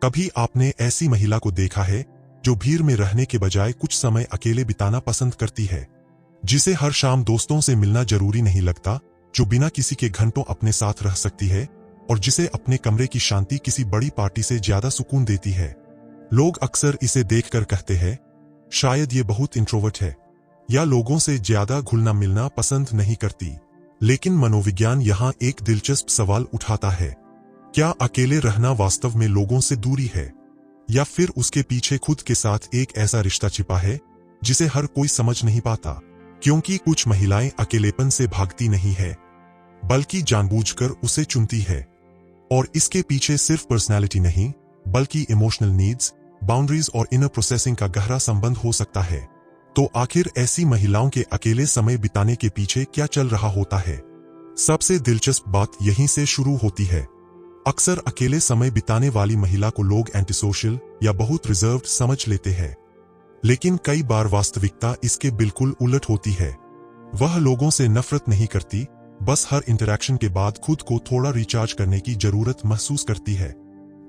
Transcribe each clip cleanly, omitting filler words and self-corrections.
कभी आपने ऐसी महिला को देखा है जो भीड़ में रहने के बजाय कुछ समय अकेले बिताना पसंद करती है, जिसे हर शाम दोस्तों से मिलना जरूरी नहीं लगता, जो बिना किसी के घंटों अपने साथ रह सकती है और जिसे अपने कमरे की शांति किसी बड़ी पार्टी से ज्यादा सुकून देती है। लोग अक्सर इसे देखकर कहते हैं, शायद ये बहुत इंट्रोवर्ट है या लोगों से ज्यादा घुलना मिलना पसंद नहीं करती। लेकिन मनोविज्ञान यहाँ एक दिलचस्प सवाल उठाता है, क्या अकेले रहना वास्तव में लोगों से दूरी है या फिर उसके पीछे खुद के साथ एक ऐसा रिश्ता छिपा है जिसे हर कोई समझ नहीं पाता? क्योंकि कुछ महिलाएं अकेलेपन से भागती नहीं है बल्कि जानबूझकर उसे चुनती है, और इसके पीछे सिर्फ पर्सनैलिटी नहीं बल्कि इमोशनल नीड्स, बाउंड्रीज और इनर प्रोसेसिंग का गहरा संबंध हो सकता है। तो आखिर ऐसी महिलाओं के अकेले समय बिताने के पीछे क्या चल रहा होता है? सबसे दिलचस्प बात यहीं से शुरू होती है। अक्सर अकेले समय बिताने वाली महिला को लोग एंटी सोशल या बहुत रिजर्व्ड समझ लेते हैं, लेकिन कई बार वास्तविकता इसके बिल्कुल उलट होती है। वह लोगों से नफरत नहीं करती, बस हर इंटरैक्शन के बाद खुद को थोड़ा रिचार्ज करने की जरूरत महसूस करती है।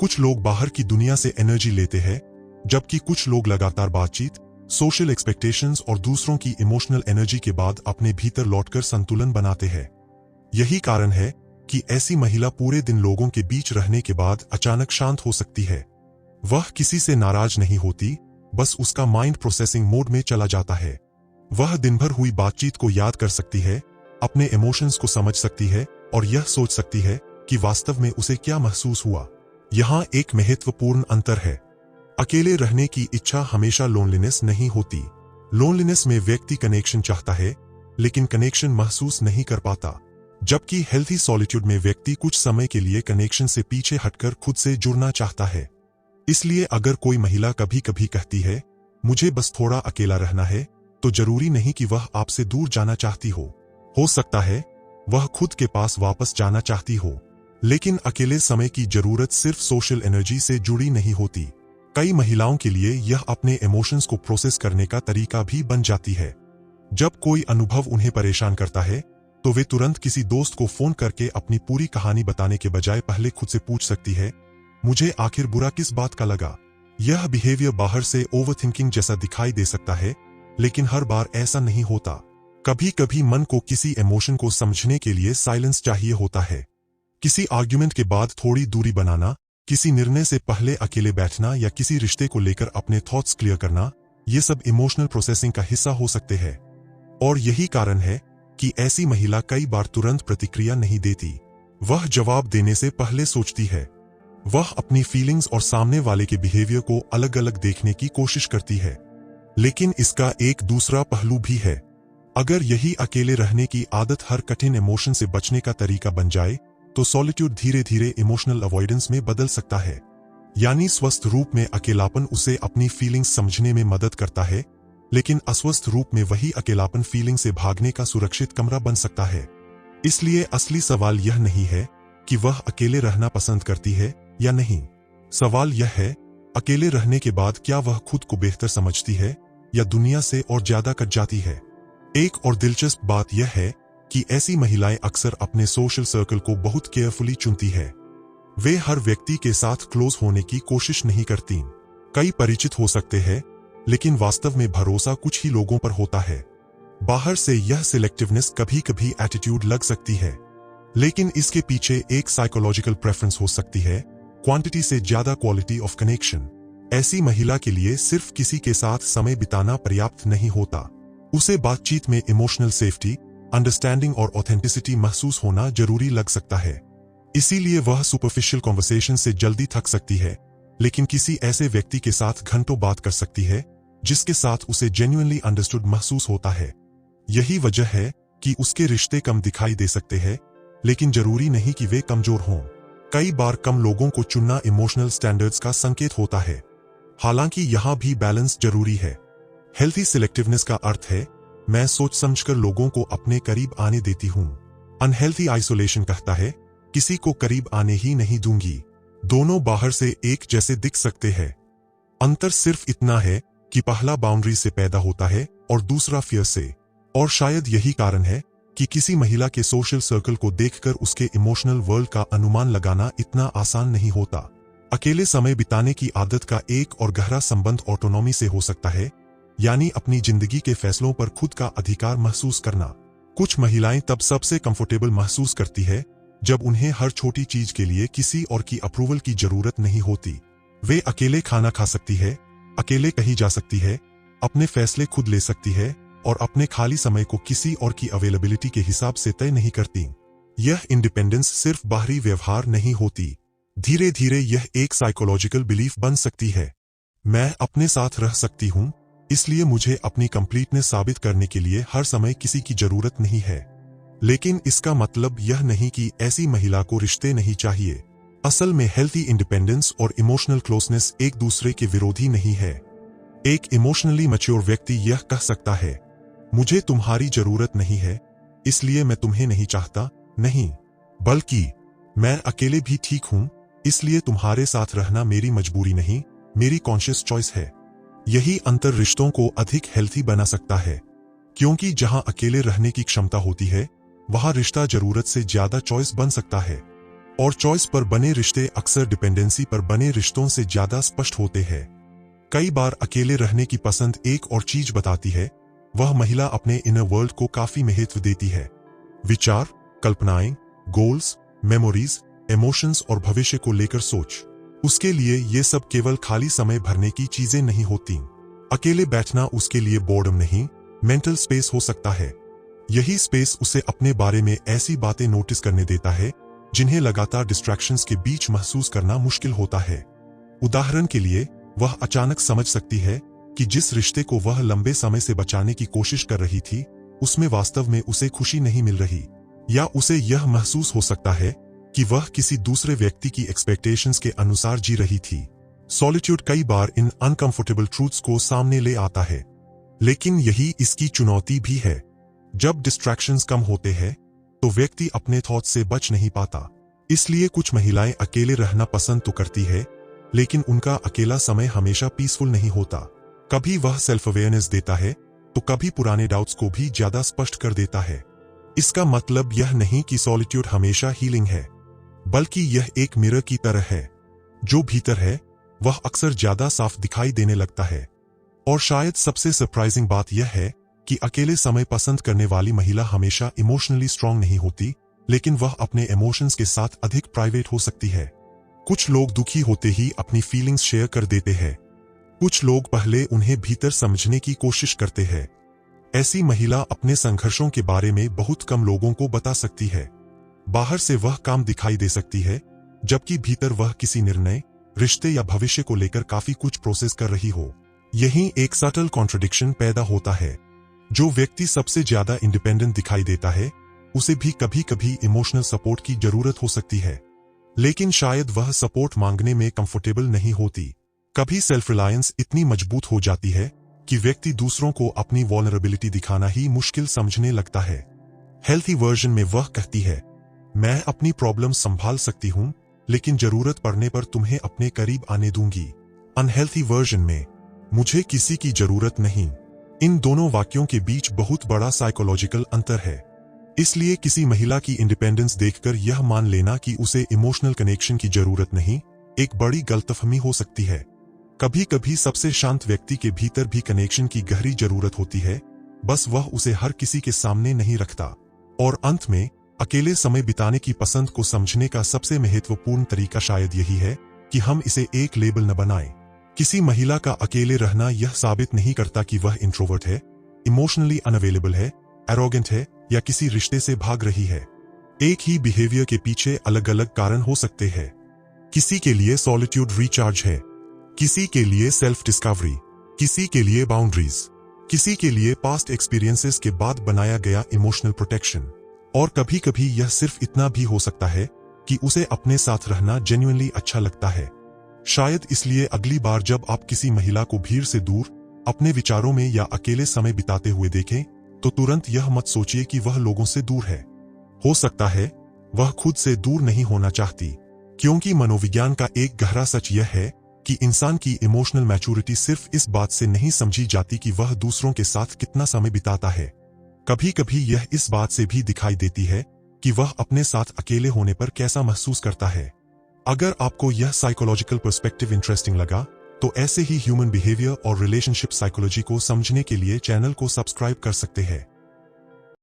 कुछ लोग बाहर की दुनिया से एनर्जी लेते हैं, जबकि कुछ लोग लगातार बातचीत, सोशल एक्सपेक्टेशंस और दूसरों की इमोशनल एनर्जी के बाद अपने भीतर लौटकर संतुलन बनाते हैं। यही कारण है कि ऐसी महिला पूरे दिन लोगों के बीच रहने के बाद अचानक शांत हो सकती है। वह किसी से नाराज नहीं होती, बस उसका माइंड प्रोसेसिंग मोड में चला जाता है। वह दिन भर हुई बातचीत को याद कर सकती है, अपने इमोशंस को समझ सकती है और यह सोच सकती है कि वास्तव में उसे क्या महसूस हुआ। यहाँ एक महत्वपूर्ण अंतर है। अकेले रहने की इच्छा हमेशा लोनलीनेस नहीं होती। लोनलीनेस में व्यक्ति कनेक्शन चाहता है लेकिन कनेक्शन महसूस नहीं कर पाता, जबकि हेल्थी सॉलिट्यूड में व्यक्ति कुछ समय के लिए कनेक्शन से पीछे हटकर खुद से जुड़ना चाहता है। इसलिए अगर कोई महिला कभी कभी कहती है, मुझे बस थोड़ा अकेला रहना है, तो जरूरी नहीं कि वह आपसे दूर जाना चाहती हो। हो सकता है वह खुद के पास वापस जाना चाहती हो। लेकिन अकेले समय की जरूरत सिर्फ सोशल एनर्जी से जुड़ी नहीं होती। कई महिलाओं के लिए यह अपने इमोशंस को प्रोसेस करने का तरीका भी बन जाती है। जब कोई अनुभव उन्हें परेशान करता है तो वे तुरंत किसी दोस्त को फोन करके अपनी पूरी कहानी बताने के बजाय पहले खुद से पूछ सकती है, मुझे आखिर बुरा किस बात का लगा। यह बिहेवियर बाहर से ओवरथिंकिंग जैसा दिखाई दे सकता है, लेकिन हर बार ऐसा नहीं होता। कभी कभी मन को किसी इमोशन को समझने के लिए साइलेंस चाहिए होता है। किसी आर्ग्यूमेंट के बाद थोड़ी दूरी बनाना, किसी निर्णय से पहले अकेले बैठना या किसी रिश्ते को लेकर अपने थॉट्स क्लियर करना, ये सब इमोशनल प्रोसेसिंग का हिस्सा हो सकते हैं। और यही कारण है कि ऐसी महिला कई बार तुरंत प्रतिक्रिया नहीं देती। वह जवाब देने से पहले सोचती है। वह अपनी फीलिंग्स और सामने वाले के बिहेवियर को अलग अलग देखने की कोशिश करती है। लेकिन इसका एक दूसरा पहलू भी है। अगर यही अकेले रहने की आदत हर कठिन इमोशन से बचने का तरीका बन जाए, तो सॉलिट्यूड धीरे धीरे इमोशनल अवॉइडेंस में बदल सकता है। यानी स्वस्थ रूप में अकेलापन उसे अपनी फीलिंग्स समझने में मदद करता है, लेकिन अस्वस्थ रूप में वही अकेलापन फीलिंग से भागने का सुरक्षित कमरा बन सकता है। इसलिए असली सवाल यह नहीं है कि वह अकेले रहना पसंद करती है या नहीं। सवाल यह है, अकेले रहने के बाद क्या वह खुद को बेहतर समझती है या दुनिया से और ज्यादा कट जाती है। एक और दिलचस्प बात यह है कि ऐसी महिलाएं अक्सर अपने सोशल सर्कल को बहुत केयरफुली चुनती है। वे हर व्यक्ति के साथ क्लोज होने की कोशिश नहीं करती। कई परिचित हो सकते हैं, लेकिन वास्तव में भरोसा कुछ ही लोगों पर होता है। बाहर से यह सिलेक्टिवनेस कभी कभी एटीट्यूड लग सकती है, लेकिन इसके पीछे एक साइकोलॉजिकल प्रेफरेंस हो सकती है, क्वांटिटी से ज्यादा क्वालिटी ऑफ कनेक्शन। ऐसी महिला के लिए सिर्फ किसी के साथ समय बिताना पर्याप्त नहीं होता। उसे बातचीत में इमोशनल सेफ्टी, अंडरस्टैंडिंग और ऑथेंटिसिटी महसूस होना जरूरी लग सकता है। इसीलिए वह सुपरफिशियल कॉन्वर्सेशन से जल्दी थक सकती है, लेकिन किसी ऐसे व्यक्ति के साथ घंटों बात कर सकती है जिसके साथ उसे जेन्युइनली अंडरस्टूड महसूस होता है। यही वजह है कि उसके रिश्ते कम दिखाई दे सकते हैं, लेकिन जरूरी नहीं कि वे कमजोर हों। कई बार कम लोगों को चुनना इमोशनल स्टैंडर्ड्स का संकेत होता है। हालांकि यहाँ भी बैलेंस जरूरी है। हेल्थी सिलेक्टिवनेस का अर्थ है, मैं सोच समझकर लोगों को अपने करीब आने देती हूँ। अनहेल्थी आइसोलेशन कहता है, किसी को करीब आने ही नहीं दूंगी। दोनों बाहर से एक जैसे दिख सकते हैं। अंतर सिर्फ इतना है कि पहला बाउंड्री से पैदा होता है और दूसरा फियर से। और शायद यही कारण है कि किसी महिला के सोशल सर्कल को देखकर उसके इमोशनल वर्ल्ड का अनुमान लगाना इतना आसान नहीं होता। अकेले समय बिताने की आदत का एक और गहरा संबंध ऑटोनॉमी से हो सकता है, यानी अपनी जिंदगी के फैसलों पर खुद का अधिकार महसूस करना। कुछ महिलाएं तब सबसे कंफर्टेबल महसूस करती है जब उन्हें हर छोटी चीज के लिए किसी और की अप्रूवल की जरूरत नहीं होती। वे अकेले खाना खा सकती है, अकेले कहीं जा सकती है, अपने फैसले खुद ले सकती है और अपने खाली समय को किसी और की अवेलेबिलिटी के हिसाब से तय नहीं करती। यह इंडिपेंडेंस सिर्फ बाहरी व्यवहार नहीं होती, धीरे धीरे यह एक साइकोलॉजिकल बिलीफ बन सकती है। मैं अपने साथ रह सकती हूं, इसलिए मुझे अपनी कंप्लीटनेस साबित करने के लिए हर समय किसी की जरूरत नहीं है। लेकिन इसका मतलब यह नहीं कि ऐसी महिला को रिश्ते नहीं चाहिए। असल में हेल्थी इंडिपेंडेंस और इमोशनल क्लोजनेस एक दूसरे के विरोधी नहीं है। एक इमोशनली मैच्योर व्यक्ति यह कह सकता है, मुझे तुम्हारी जरूरत नहीं है, इसलिए मैं तुम्हें नहीं चाहता, नहीं, बल्कि मैं अकेले भी ठीक हूं, इसलिए तुम्हारे साथ रहना मेरी मजबूरी नहीं, मेरी कॉन्शियस चॉइस है। यही अंतर रिश्तों को अधिक हेल्थी बना सकता है, क्योंकि जहां अकेले रहने की क्षमता होती है, वहां रिश्ता जरूरत से ज्यादा चॉइस बन सकता है। और चॉइस पर बने रिश्ते अक्सर डिपेंडेंसी पर बने रिश्तों से ज्यादा स्पष्ट होते हैं। कई बार अकेले रहने की पसंद एक और चीज बताती है, वह महिला अपने इनर वर्ल्ड को काफी महत्व देती है। विचार, कल्पनाएं, गोल्स, मेमोरीज, इमोशंस और भविष्य को लेकर सोच। उसके लिए ये सब केवल खाली समय भरने की चीजें नहीं होती। अकेले बैठना उसके लिए बोर्डम नहीं, मेंटल स्पेस हो सकता है। यही स्पेस उसे अपने बारे में ऐसी बातें नोटिस करने देता है जिन्हें लगातार डिस्ट्रैक्शंस के बीच महसूस करना मुश्किल होता है। उदाहरण के लिए, वह अचानक समझ सकती है कि जिस रिश्ते को वह लंबे समय से बचाने की कोशिश कर रही थी, उसमें वास्तव में उसे खुशी नहीं मिल रही। या उसे यह महसूस हो सकता है कि वह किसी दूसरे व्यक्ति की एक्सपेक्टेशंस के अनुसार जी रही थी। सॉलिट्यूड कई बार इन अनकंफर्टेबल ट्रूथ्स को सामने ले आता है, लेकिन यही इसकी चुनौती भी है। जब डिस्ट्रैक्शंस कम होते हैं, तो व्यक्ति अपने थॉट्स से बच नहीं पाता। इसलिए कुछ महिलाएं अकेले रहना पसंद तो करती है, लेकिन उनका अकेला समय हमेशा पीसफुल नहीं होता। कभी वह सेल्फ अवेयरनेस देता है, तो कभी पुराने डाउट्स को भी ज्यादा स्पष्ट कर देता है। इसका मतलब यह नहीं कि सॉलिट्यूड हमेशा हीलिंग है, बल्कि यह एक मिरर की तरह है। जो भीतर है, वह अक्सर ज्यादा साफ दिखाई देने लगता है। और शायद सबसे सरप्राइजिंग बात यह है कि अकेले समय पसंद करने वाली महिला हमेशा इमोशनली स्ट्रांग नहीं होती, लेकिन वह अपने इमोशंस के साथ अधिक प्राइवेट हो सकती है। कुछ लोग दुखी होते ही अपनी फीलिंग्स शेयर कर देते हैं। कुछ लोग पहले उन्हें भीतर समझने की कोशिश करते हैं। ऐसी महिला अपने संघर्षों के बारे में बहुत कम लोगों को बता सकती है। बाहर से वह काम दिखाई दे सकती है, जबकि भीतर वह किसी निर्णय, रिश्ते या भविष्य को लेकर काफी कुछ प्रोसेस कर रही हो। यहीं एक सटल कॉन्ट्रडिक्शन पैदा होता है। जो व्यक्ति सबसे ज्यादा इंडिपेंडेंट दिखाई देता है, उसे भी कभी कभी इमोशनल सपोर्ट की जरूरत हो सकती है, लेकिन शायद वह सपोर्ट मांगने में कंफर्टेबल नहीं होती। कभी सेल्फ रिलायंस इतनी मजबूत हो जाती है कि व्यक्ति दूसरों को अपनी वल्नरेबिलिटी दिखाना ही मुश्किल समझने लगता है। हेल्थी वर्जन में वह कहती है, मैं अपनी प्रॉब्लम संभाल सकती हूं, लेकिन जरूरत पड़ने पर तुम्हें अपने करीब आने दूंगी। अनहेल्थी वर्जन में, मुझे किसी की जरूरत नहीं। इन दोनों वाक्यों के बीच बहुत बड़ा साइकोलॉजिकल अंतर है। इसलिए किसी महिला की इंडिपेंडेंस देखकर यह मान लेना कि उसे इमोशनल कनेक्शन की जरूरत नहीं, एक बड़ी गलतफहमी हो सकती है। कभी कभी सबसे शांत व्यक्ति के भीतर भी कनेक्शन की गहरी जरूरत होती है, बस वह उसे हर किसी के सामने नहीं रखता। और अंत में, अकेले समय बिताने की पसंद को समझने का सबसे महत्वपूर्ण तरीका शायद यही है कि हम इसे एक लेबल न बनाएं। किसी महिला का अकेले रहना यह साबित नहीं करता कि वह इंट्रोवर्ट है, इमोशनली अनअवेलेबल है, एरोगेंट है या किसी रिश्ते से भाग रही है। एक ही बिहेवियर के पीछे अलग अलग कारण हो सकते हैं। किसी के लिए सॉलिट्यूड रिचार्ज है, किसी के लिए सेल्फ डिस्कवरी, किसी के लिए बाउंड्रीज, किसी के लिए पास्ट एक्सपीरियंसेस के बाद बनाया गया इमोशनल प्रोटेक्शन। और कभी कभी यह सिर्फ इतना भी हो सकता है कि उसे अपने साथ रहना जेन्युइनली अच्छा लगता है। शायद इसलिए अगली बार जब आप किसी महिला को भीड़ से दूर, अपने विचारों में या अकेले समय बिताते हुए देखें, तो तुरंत यह मत सोचिए कि वह लोगों से दूर है। हो सकता है वह खुद से दूर नहीं होना चाहती, क्योंकि मनोविज्ञान का एक गहरा सच यह है कि इंसान की इमोशनल मैच्योरिटी सिर्फ इस बात से नहीं समझी जाती कि वह दूसरों के साथ कितना समय बिताता है। कभी कभी यह इस बात से भी दिखाई देती है कि वह अपने साथ अकेले होने पर कैसा महसूस करता है। अगर आपको यह साइकोलॉजिकल पर्सपेक्टिव इंटरेस्टिंग लगा तो ऐसे ही ह्यूमन बिहेवियर और रिलेशनशिप साइकोलॉजी को समझने के लिए चैनल को सब्सक्राइब कर सकते हैं।